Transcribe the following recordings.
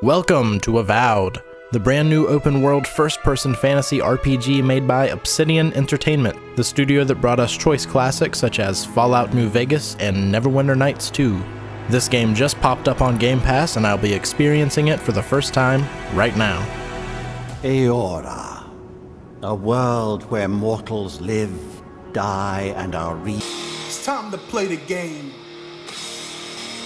Welcome to Avowed, the brand new open world first-person fantasy RPG made by Obsidian Entertainment, the studio that brought us choice classics such as Fallout New Vegas and Neverwinter Nights 2. This game just popped up on Game Pass and I'll be experiencing it for the first time right now. Eora, a world where mortals live, die, and are It's time to play the game.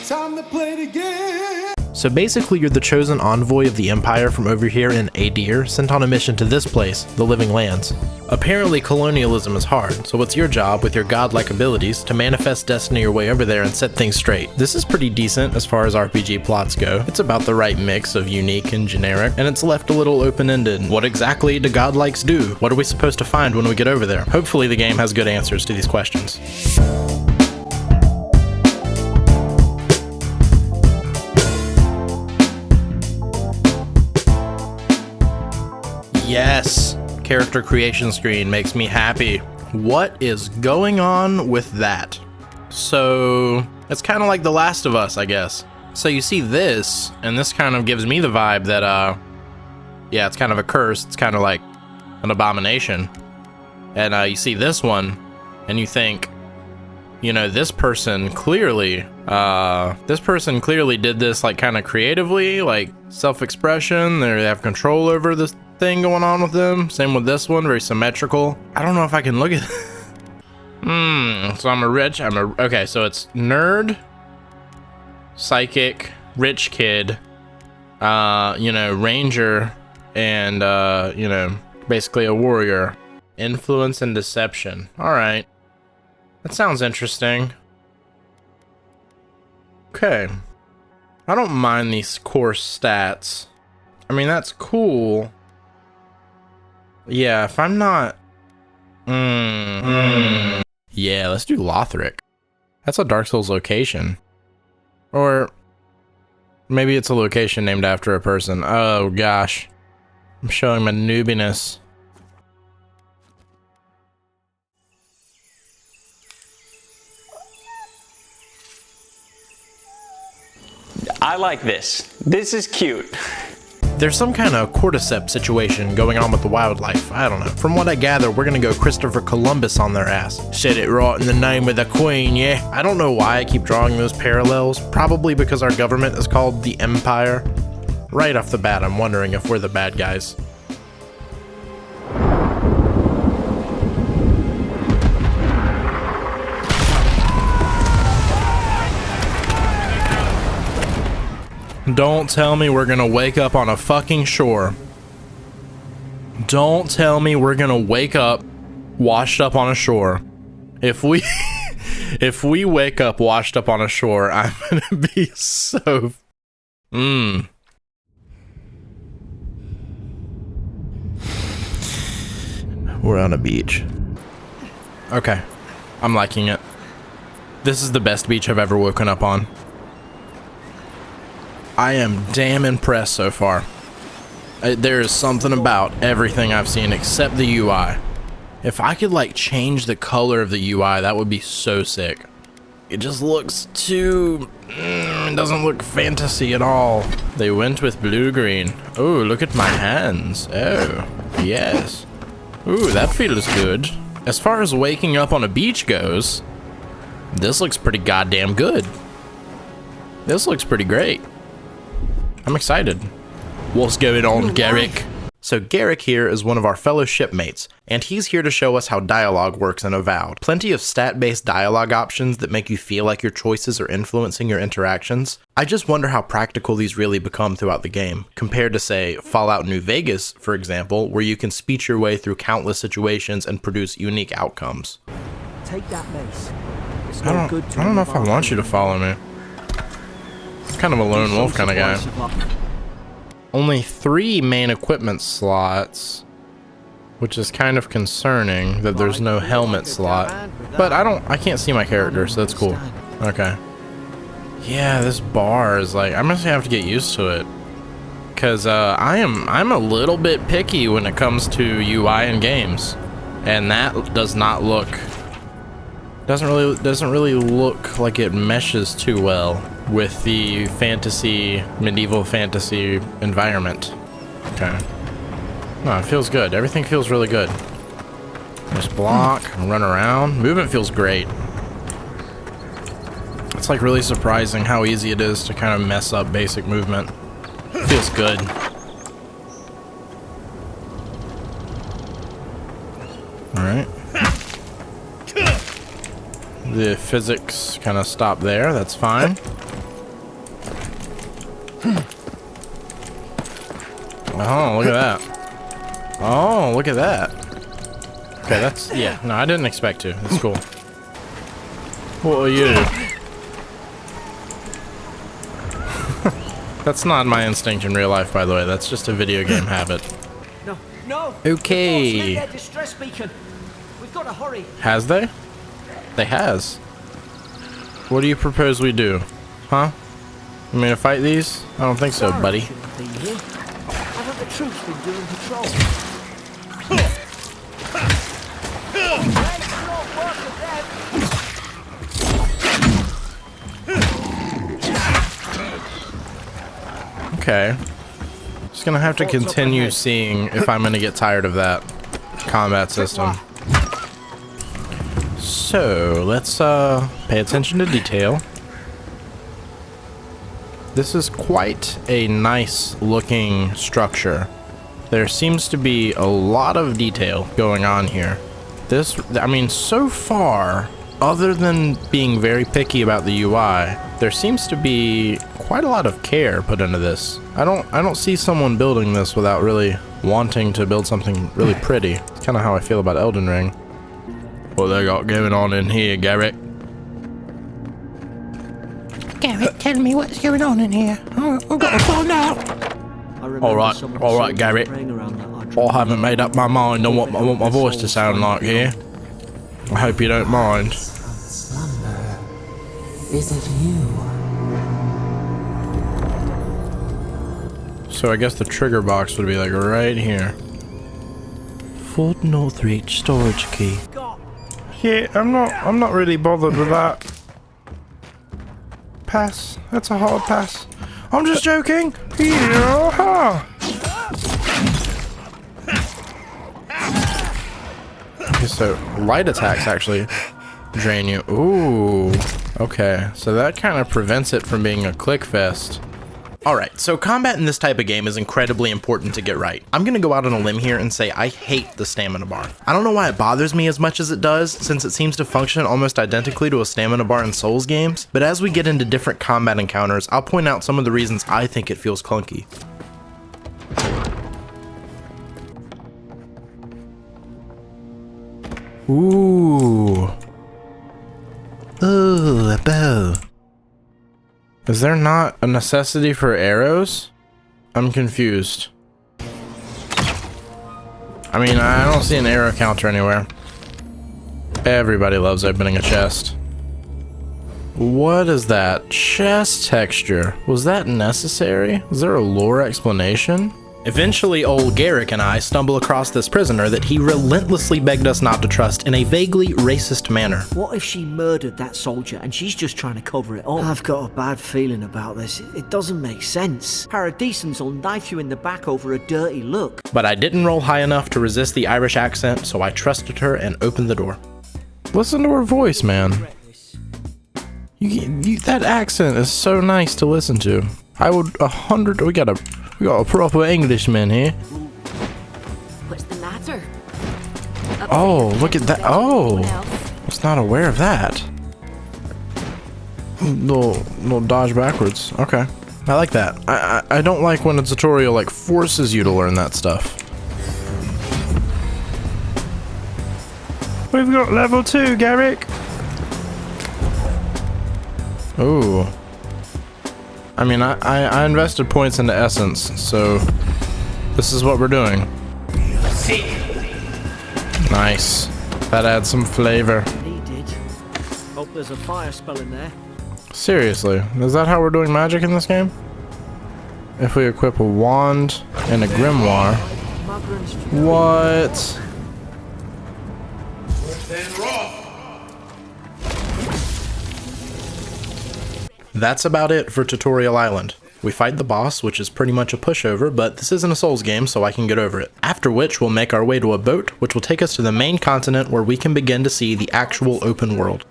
Time to play the game. So basically you're the chosen envoy of the Empire from over here in Adir, sent on a mission to this place, the Living Lands. Apparently colonialism is hard, so it's your job with your godlike abilities to manifest destiny your way over there and set things straight. This is pretty decent as far as RPG plots go. It's about the right mix of unique and generic, and it's left a little open-ended. What exactly do godlikes do? What are we supposed to find when we get over there? Hopefully the game has good answers to these questions. Yes, character creation screen makes me happy. What is going on with that? So it's kind of like The Last of Us, I guess. So you see this, and this kind of gives me the vibe that, yeah, it's kind of a curse. It's kind of like an abomination. And you see this one, and you think, you know, this person clearly did this like kind of creatively, like self-expression. They have control over this thing going on with them. Same with this one, very symmetrical. I don't know if I can look at so okay, so it's nerd, psychic, rich kid, you know, ranger, and you know, basically a warrior. Influence and deception. All right, that sounds interesting. Okay, I don't mind these core stats. I mean, that's cool. Yeah, if I'm not... Yeah, let's do Lothric. That's a Dark Souls location. Or maybe it's a location named after a person. Oh gosh. I'm showing my noobiness. I like this. This is cute. There's some kind of cordyceps situation going on with the wildlife. I don't know. From what I gather, we're gonna go Christopher Columbus on their ass. Said it right in the name of the Queen, yeah? I don't know why I keep drawing those parallels. Probably because our government is called the Empire. Right off the bat, I'm wondering if we're the bad guys. Don't tell me we're gonna wake up on a fucking shore. Don't tell me we're gonna wake up washed up on a shore. If we if we wake up washed up on a shore, I'm gonna be so We're on a beach. Okay, I'm liking it. This is the best beach I've ever woken up on. I am damn impressed so far. There is something about everything I've seen except the UI. If I could like change the color of the UI, that would be so sick. It just looks too... it doesn't look fantasy at all. They went with blue-green. Oh, look at my hands. Oh, yes. Ooh, that feels good. As far as waking up on a beach goes, this looks pretty goddamn good. This looks pretty great. I'm excited. What's going on, Garrick? So Garrick here is one of our fellow shipmates, and he's here to show us how dialogue works in Avowed. Plenty of stat-based dialogue options that make you feel like your choices are influencing your interactions. I just wonder how practical these really become throughout the game, compared to, say, Fallout New Vegas, for example, where you can speech your way through countless situations and produce unique outcomes. Take that mace. I don't know if I want you to follow me. Kind of a lone wolf kind of guy. Only 3 main equipment slots, which is kind of concerning that there's no helmet slot. But I can't see my character, so that's cool. Okay. Yeah, this bar is like, I'm gonna have to get used to it, cause I'm a little bit picky when it comes to UI in games, and that does not look, doesn't really look like it meshes too well. with the fantasy, medieval fantasy environment. Okay. No, it feels good. Everything feels really good. Just block, run around. Movement feels great. It's like really surprising how easy it is to kind of mess up basic movement. It feels good. Alright. The physics kind of stop there. That's fine. Oh, look at that. Oh, look at that. Okay, that's... Yeah, no, I didn't expect to. That's cool. What are you? That's not my instinct in real life, by the way. That's just a video game habit. No, no. Okay. Their distress beacon. We've got to hurry. Has they? They has. What do you propose we do? Huh? You mean to fight these? I don't think so, buddy. Haven't the troops been doing patrol? Okay. Just gonna have to continue seeing if I'm gonna get tired of that combat system. So, let's pay attention to detail. This is quite a nice looking structure. There seems to be a lot of detail going on here. This, I mean, so far, other than being very picky about the UI, there seems to be quite a lot of care put into this. I don't see someone building this without really wanting to build something really pretty. It's kind of how I feel about Elden Ring. What they got going on in here, Garrett? Garrett, tell me what's going on in here. I've got to find out. Alright, Garrett. I haven't made up my mind on what I want my voice to sound like here. I hope you don't mind. Slumber. Is it you? So I guess the trigger box would be like right here. Fort Northreach storage key. Yeah, I'm not really bothered with that. Pass. That's a hard pass. I'm just joking. Yeah. Okay, so light attacks actually drain you. Ooh. Okay, so that kind of prevents it from being a click fest. Alright, so combat in this type of game is incredibly important to get right. I'm gonna go out on a limb here and say I hate the stamina bar. I don't know why it bothers me as much as it does, since it seems to function almost identically to a stamina bar in Souls games, but as we get into different combat encounters, I'll point out some of the reasons I think it feels clunky. Ooh. Ooh, a bow. Is there not a necessity for arrows? I'm confused. I mean, I don't see an arrow counter anywhere. Everybody loves opening a chest. What is that? Chest texture. Was that necessary? Was there a lore explanation? Eventually, old Garrick and I stumble across this prisoner that he relentlessly begged us not to trust in a vaguely racist manner. What if she murdered that soldier and she's just trying to cover it up? I've got a bad feeling about this. It doesn't make sense. Paradisans will knife you in the back over a dirty look. But I didn't roll high enough to resist the Irish accent, so I trusted her and opened the door. Listen to her voice, man. That accent is so nice to listen to. I would 100. We got a proper Englishman here. What's the matter? Oh, look at that. Oh, I was not aware of that. Little dodge backwards. Okay, I like that. I don't like when a tutorial like forces you to learn that stuff. We've got level 2, Garrick. Ooh. I mean, I invested points into essence, so this is what we're doing. Nice. That adds some flavor. Needed. Hope there's a fire spell in there. Seriously, is that how we're doing magic in this game? If we equip a wand and a grimoire. What? That's about it for Tutorial Island. We fight the boss, which is pretty much a pushover, but this isn't a Souls game, so I can get over it. After which, we'll make our way to a boat, which will take us to the main continent where we can begin to see the actual open world.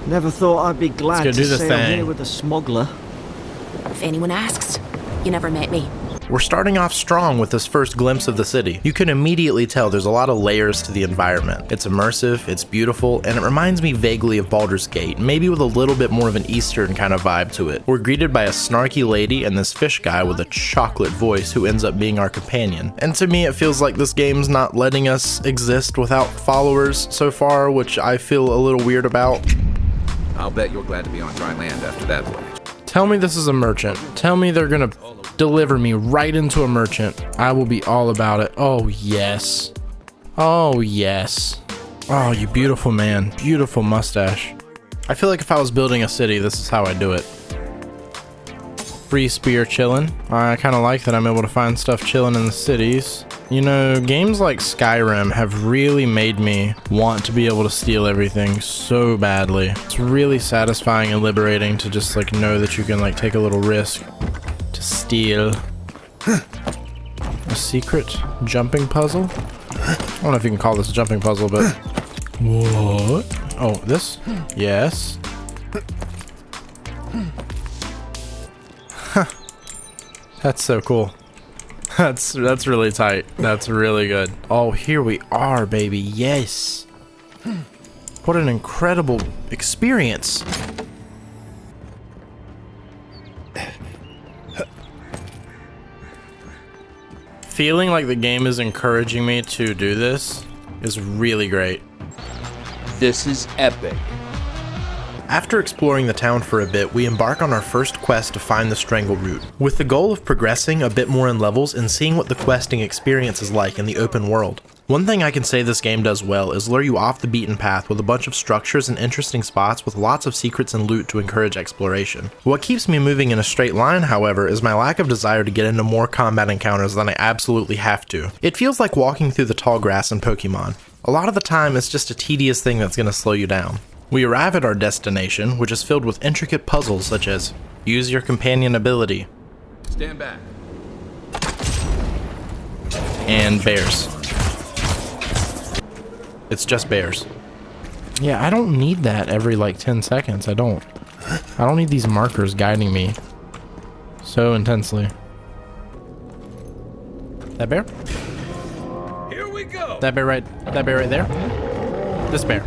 Never thought I'd be glad Let's go to do this sail thing. here with a smuggler. If anyone asks, you never met me. We're starting off strong with this first glimpse of the city. You can immediately tell there's a lot of layers to the environment. It's immersive, it's beautiful, and it reminds me vaguely of Baldur's Gate, maybe with a little bit more of an Eastern kind of vibe to it. We're greeted by a snarky lady and this fish guy with a chocolate voice who ends up being our companion. And to me, it feels like this game's not letting us exist without followers so far, which I feel a little weird about. I'll bet you're glad to be on dry land after that voyage. Tell me this is a merchant. Tell me they're gonna deliver me right into a merchant. I will be all about it. Oh, yes. Oh, yes. Oh, you beautiful man. Beautiful mustache. I feel like if I was building a city, this is how I do it. Free spear chillin'. I kind of like that I'm able to find stuff chilling in the cities. You know, games like Skyrim have really made me want to be able to steal everything so badly. It's really satisfying and liberating to just like know that you can like take a little risk to steal. A secret jumping puzzle? I don't know if you can call this a jumping puzzle, but... What? Oh, this? Yes. Huh. That's so cool. That's really tight. That's really good. Oh, here we are, baby. Yes. What an incredible experience. Feeling like the game is encouraging me to do this is really great. This is epic. After exploring the town for a bit, we embark on our first quest to find the Strangle Root, with the goal of progressing a bit more in levels and seeing what the questing experience is like in the open world. One thing I can say this game does well is lure you off the beaten path with a bunch of structures and interesting spots with lots of secrets and loot to encourage exploration. What keeps me moving in a straight line, however, is my lack of desire to get into more combat encounters than I absolutely have to. It feels like walking through the tall grass in Pokemon. A lot of the time, it's just a tedious thing that's going to slow you down. We arrive at our destination, which is filled with intricate puzzles such as use your companion ability. Stand back. And bears. It's just bears. Yeah, I don't need that every like 10 seconds. I don't need these markers guiding me so intensely. That bear? Here we go. That bear right there? This bear.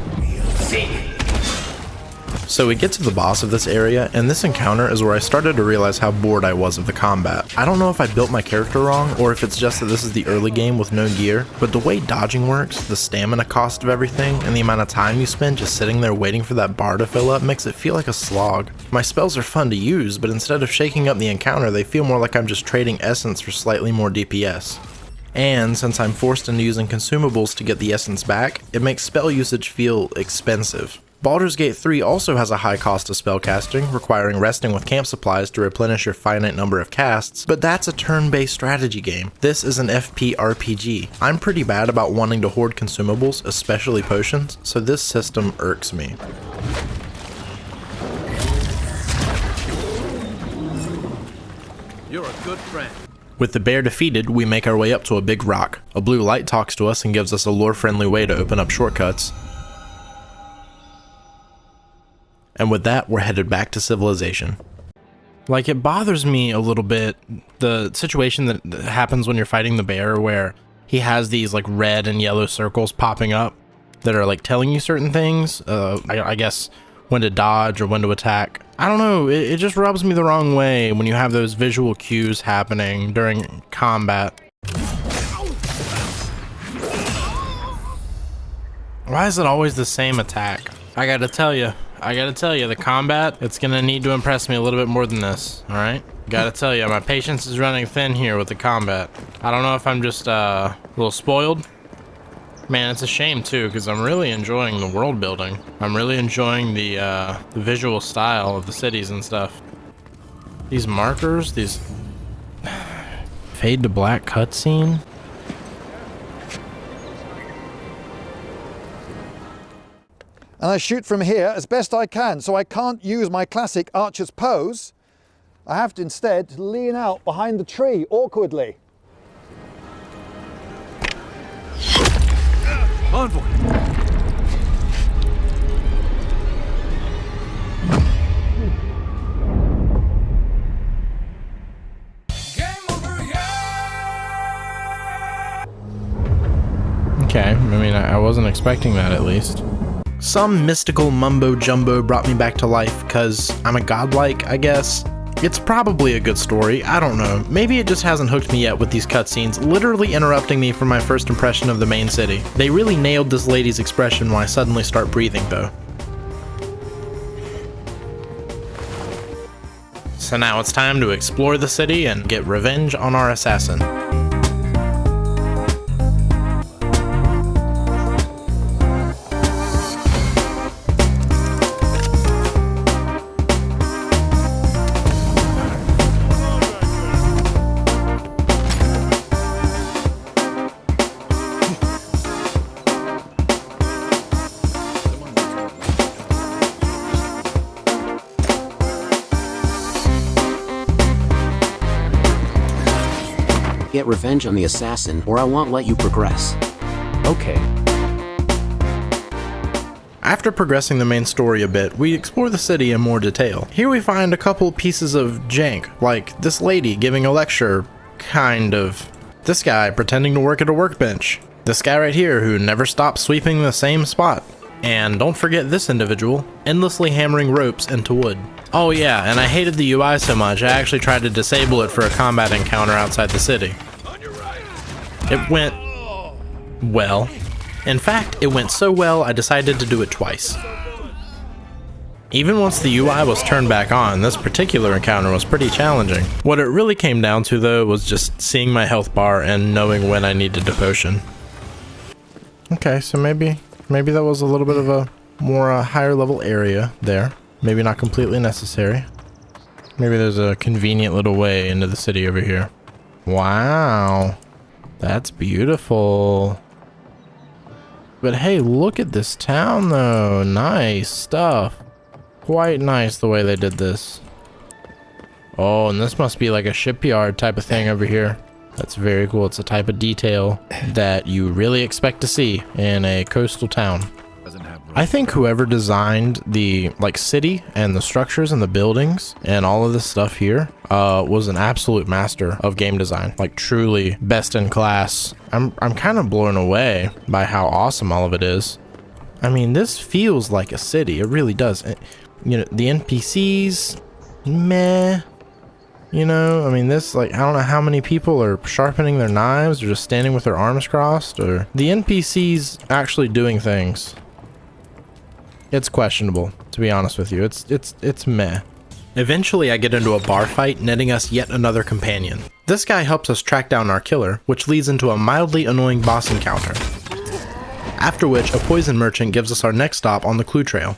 So we get to the boss of this area, and this encounter is where I started to realize how bored I was of the combat. I don't know if I built my character wrong, or if it's just that this is the early game with no gear, but the way dodging works, the stamina cost of everything, and the amount of time you spend just sitting there waiting for that bar to fill up makes it feel like a slog. My spells are fun to use, but instead of shaking up the encounter, they feel more like I'm just trading essence for slightly more DPS. And since I'm forced into using consumables to get the essence back, it makes spell usage feel expensive. Baldur's Gate 3 also has a high cost of spellcasting, requiring resting with camp supplies to replenish your finite number of casts, but that's a turn-based strategy game. This is an FP-RPG. I'm pretty bad about wanting to hoard consumables, especially potions, so this system irks me. You're a good friend. With the bear defeated, we make our way up to a big rock. A blue light talks to us and gives us a lore-friendly way to open up shortcuts. And with that, we're headed back to civilization. Like, it bothers me a little bit, the situation that happens when you're fighting the bear, where he has these like red and yellow circles popping up that are like telling you certain things. I guess when to dodge or when to attack. I don't know, it just rubs me the wrong way when you have those visual cues happening during combat. Why is it always the same attack? I gotta tell you, the combat, it's gonna need to impress me a little bit more than this, alright? Gotta tell you, my patience is running thin here with the combat. I don't know if I'm just a little spoiled. Man, it's a shame too, because I'm really enjoying the world building. I'm really enjoying the visual style of the cities and stuff. These markers, these fade to black cutscene. and I shoot from here as best I can, so I can't use my classic archer's pose. I have to instead lean out behind the tree awkwardly. Envoy! Okay, I mean, I wasn't expecting that at least. Some mystical mumbo jumbo brought me back to life because I'm a godlike, I guess. It's probably a good story, I don't know. Maybe it just hasn't hooked me yet with these cutscenes literally interrupting me from my first impression of the main city. They really nailed this lady's expression when I suddenly start breathing though. So now it's time to explore the city and get revenge on our assassin. Get revenge on the assassin, or I won't let you progress. Okay. After progressing the main story a bit, we explore the city in more detail. Here we find a couple pieces of jank, like this lady giving a lecture, kind of. This guy pretending to work at a workbench. This guy right here who never stops sweeping the same spot. And don't forget this individual, endlessly hammering ropes into wood. Oh yeah, and I hated the UI so much I actually tried to disable it for a combat encounter outside the city. It went well. In fact, it went so well I decided to do it twice. Even once the UI was turned back on, this particular encounter was pretty challenging. What it really came down to though was just seeing my health bar and knowing when I needed a potion. Okay, so maybe that was a little bit of a more higher level area there. Maybe not completely necessary. Maybe there's a convenient little way into the city over here. Wow, that's beautiful. But hey, look at this town though. Nice stuff. Quite nice the way they did this. Oh, and this must be like a shipyard type of thing over here. That's very cool. It's a type of detail that you really expect to see in a coastal town. I think whoever designed the city and the structures and the buildings and all of this stuff here was an absolute master of game design, like truly best in class. I'm kind of blown away by how awesome all of it is. I mean, this feels like a city. It really does. You know, the NPCs, meh. You know, I mean, this, I don't know how many people are sharpening their knives or just standing with their arms crossed, or the NPCs actually doing things. It's questionable, to be honest with you. It's meh. Eventually, I get into a bar fight, netting us yet another companion. This guy helps us track down our killer, which leads into a mildly annoying boss encounter. After which, a poison merchant gives us our next stop on the clue trail.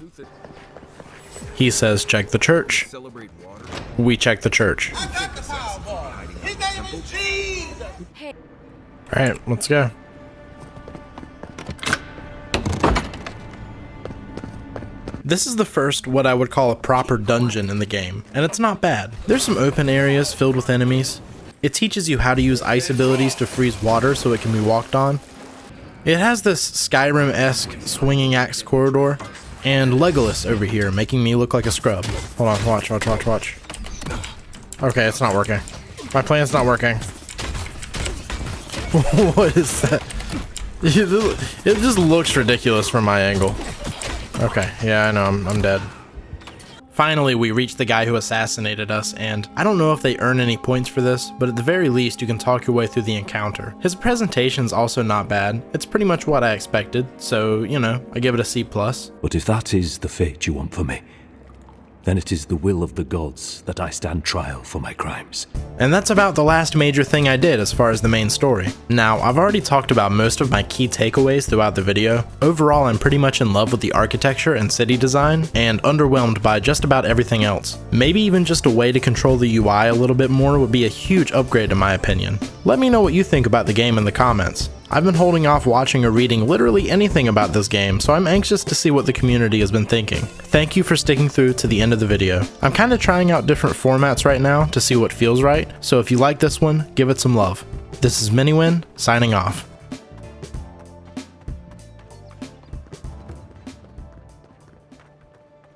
He says, check the church. We check the church. Alright, let's go. This is the first, what I would call a proper dungeon in the game, and it's not bad. There's some open areas filled with enemies. It teaches you how to use ice abilities to freeze water so it can be walked on. It has this Skyrim-esque swinging axe corridor, and Legolas over here making me look like a scrub. Hold on, watch. Okay, it's not working. My plan's not working. What is that? It just looks ridiculous from my angle. Okay, yeah, I know, I'm dead. Finally, we reach the guy who assassinated us, and I don't know if they earn any points for this, but at the very least, you can talk your way through the encounter. His presentation's also not bad. It's pretty much what I expected, so, you know, I give it a C+. But if that is the fate you want for me, then it is the will of the gods that I stand trial for my crimes. And that's about the last major thing I did as far as the main story. Now, I've already talked about most of my key takeaways throughout the video. Overall, I'm pretty much in love with the architecture and city design, and underwhelmed by just about everything else. Maybe even just a way to control the UI a little bit more would be a huge upgrade in my opinion. Let me know what you think about the game in the comments. I've been holding off watching or reading literally anything about this game, so I'm anxious to see what the community has been thinking. Thank you for sticking through to the end of the video. I'm kinda trying out different formats right now to see what feels right, so if you like this one, give it some love. This is Miniwin, signing off.